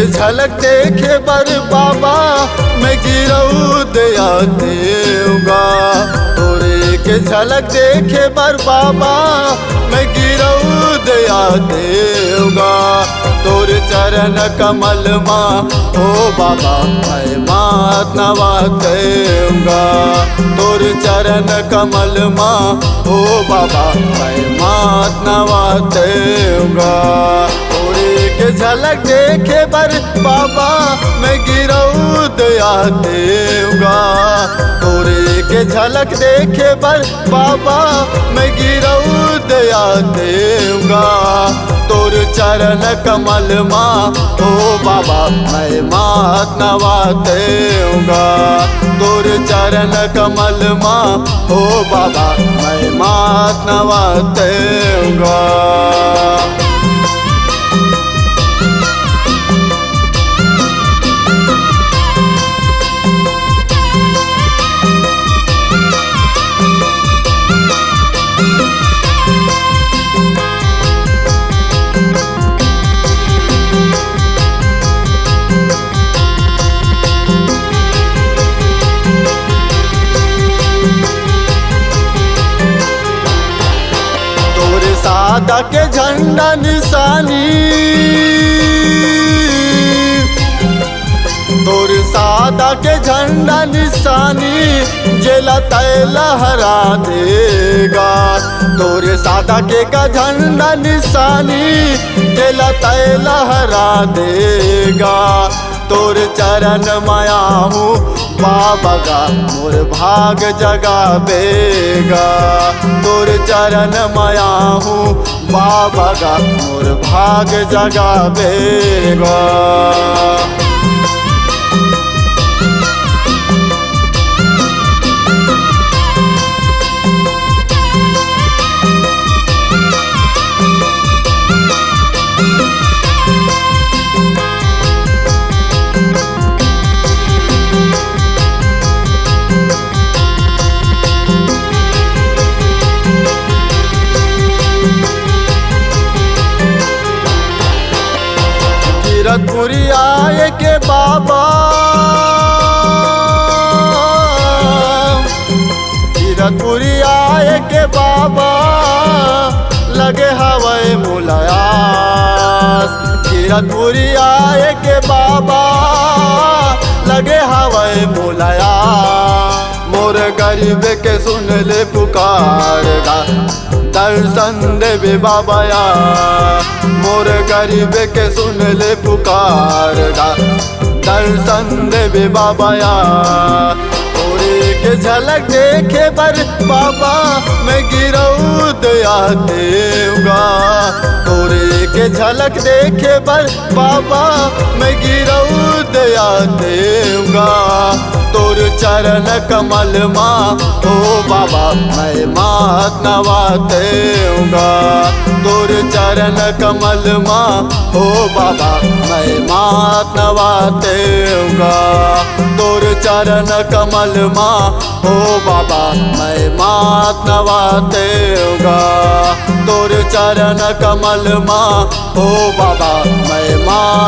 झलक देखे बर बाबा मैं गिरऊ दया देऊँगा। तोरे के झलक देखे बर बाबा मैं गिरऊ दया देऊँगा। तोर चरण कमल माँ ओ बाबा मैं मात नवा देऊँगा। तोर चरण कमल माँ ओ बाबा मैं मात नवा देऊँगा। के झलक देखे बर बाबा मैं गिरऊ दया देऊँगा। तोरे के झलक देखे बर बाबा मैं गिरऊ दया देऊँगा। तोर चरण कमल माँ ओ बाबा मैं मात नवा देऊँगा। तोर चरण कमल माँ ओ बाबा मैं मात नवा देऊँगा। सादा के झंडा निशानी तोर सादा के झंडा निशानी जेला तय लहरा देगा। तोरे सादा के का झंडा निशानी जेला तय लहरा देगा। तोर चरण माया हूँ बाबा का मोर भाग जगावेगा। तोर चरण माया हूँ बाबा का मोर भाग जगावेगा। कीरतपुरी आए के बाबा कीरतपुरी आए के बाबा लगे हवाए मुलायास। कीरतपुरी आए के बाबा लगे हवाए मुलायास। मोर गरीब के सुन ले पुकारगा दर्शन देवे बाबा या। मोर गरीब के सुन ले पुकारगा दर्शन देवे बाबा या। तोरे के झलक देखे बर बाबा मैं गिरऊ दया देऊँगा। तोरे के झलक देखे बर बाबा मैं गिरऊ दया देऊँगा। तोर चरण कमल माँ ओ बाबा मैं मात नवा देऊँगा। तोर चरण कमल माँ ओ बाबा मैं मात नवा देऊँगा। तोर चरण कमल माँ ओ बाबा मैं मात नवा देऊँगा। तोर चरण कमल माँ ओ बाबा मैं मात